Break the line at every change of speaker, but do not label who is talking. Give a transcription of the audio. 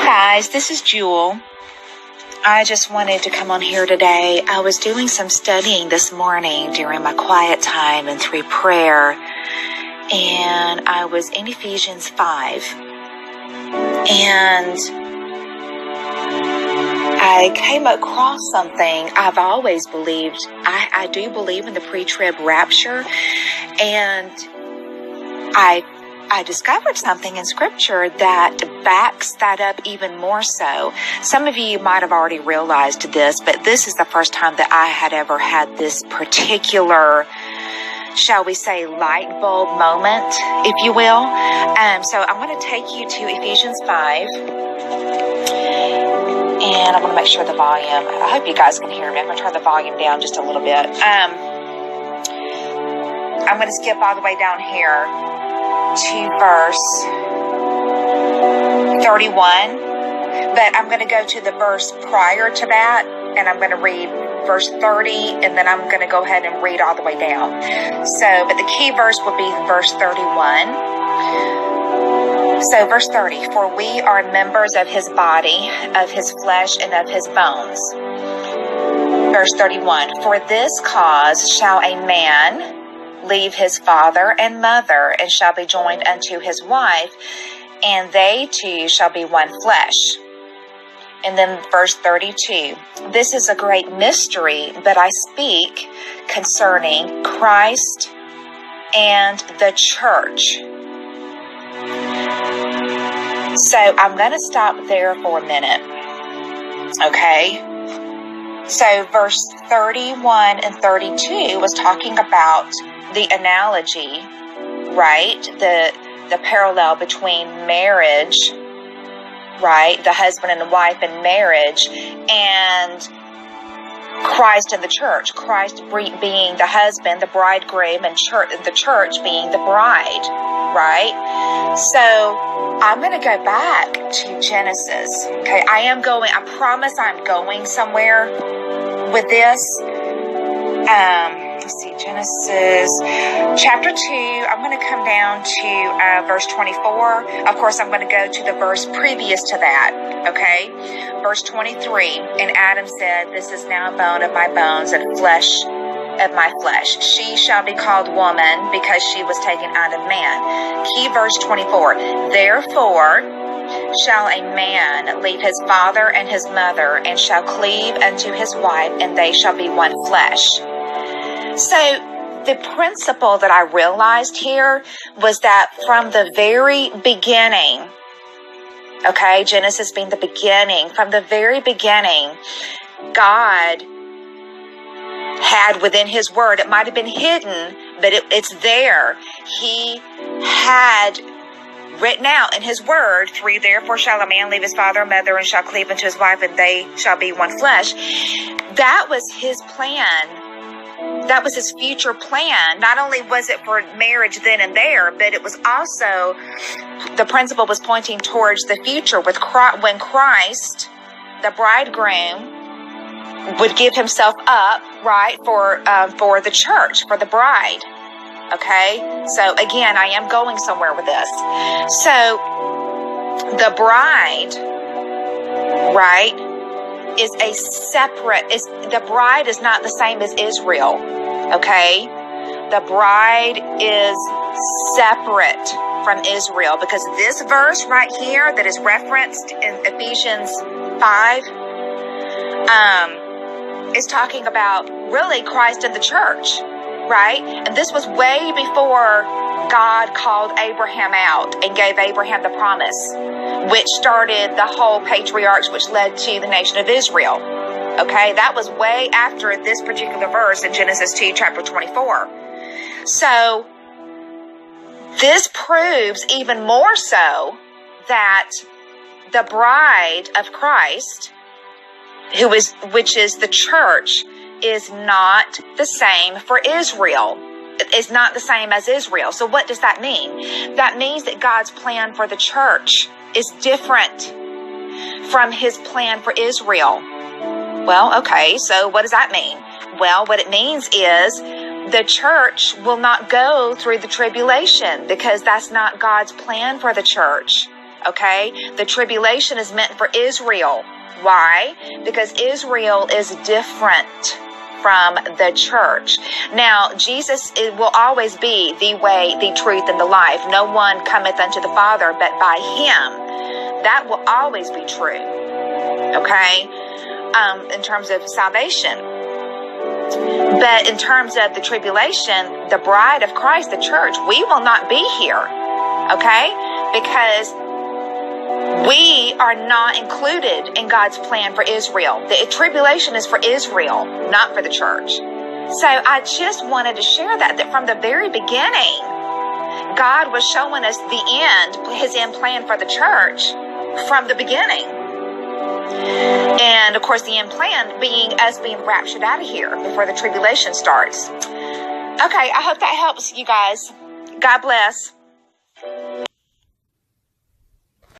Guys, this is Jewel. I just wanted to come on here today. I was doing some studying this morning during my quiet time and through prayer, and I was in Ephesians 5, and I came across something I've always believed. I do believe in the pre-trib rapture, and I discovered something in Scripture that backs that up even more so. Some of you might have already realized this, but this is the first time that I had ever had this particular, shall we say, light bulb moment, if you will. So I'm going to take you to Ephesians 5, and I'm going to make sure the volume, I hope you guys can hear me. I'm going to turn the volume down just a little bit. I'm going to skip all the way down here to verse 31, but I'm going to go to the verse prior to that, and I'm going to read verse 30, and then I'm going to go ahead and read all the way down. But the key verse will be verse 31. So verse 30, for we are members of his body, of his flesh, and of his bones. Verse 31, for this cause shall a man leave his father and mother, and shall be joined unto his wife, and they two shall be one flesh. And then verse 32, this is a great mystery, but I speak concerning Christ and the church. So I'm going to stop there for a minute. Okay. So verse 31 and 32 was talking about the analogy, right? The parallel between marriage, right? The husband and the wife in marriage, and Christ and the church. Christ being the husband, the bridegroom, and the church being the bride, right? So I'm going to go back to Genesis. Okay, I promise I'm going somewhere with this. Let's see, Genesis chapter 2, I'm going to come down to verse 24. Of course, I'm going to go to the verse previous to that, okay? Verse 23, and Adam said, this is now bone of my bones and flesh of my flesh. She shall be called woman because she was taken out of man. Key verse 24, therefore shall a man leave his father and his mother, and shall cleave unto his wife, and they shall be one flesh. So the principle that I realized here was that from the very beginning, okay, Genesis being the beginning, from the very beginning, God had within his word, it might have been hidden, but it's there. He had written out in his word, 3, therefore shall a man leave his father and mother, and shall cleave unto his wife, and they shall be one flesh. That was his plan. That was his future plan. Not only was it for marriage then and there, but it was also, the principle was pointing towards the future with when Christ, the bridegroom, would give himself up, right, for the church, for the bride. Okay? So again, I am going somewhere with this. So the bride, right, is a separate, the bride is not the same as Israel, okay? The bride is separate from Israel, because this verse right here that is referenced in Ephesians 5 is talking about really Christ and the church, right? And this was way before God called Abraham out and gave Abraham the promise, which started the whole patriarchs, which led to the nation of Israel. Okay, that was way after this particular verse in Genesis 2, chapter 24. So this proves even more so that the bride of Christ, which is the church, is not the same for Israel. Is not the same as Israel. So what does that mean? That means that God's plan for the church is different from his plan for Israel. Well, okay, so what does that mean? Well, what it means is the church will not go through the tribulation, because that's not God's plan for the church. Okay? The tribulation is meant for Israel. Why? Because Israel is different from the church. Now, Jesus will always be the way, the truth, and the life. No one cometh unto the Father but by him. That will always be true. Okay? In terms of salvation. But in terms of the tribulation, the bride of Christ, the church, we will not be here. Okay? Because we are not included in God's plan for Israel. The tribulation is for Israel, not for the church. So I just wanted to share that from the very beginning, God was showing us the end, his end plan for the church from the beginning. And of course, the end plan being us being raptured out of here before the tribulation starts. Okay, I hope that helps you guys. God bless.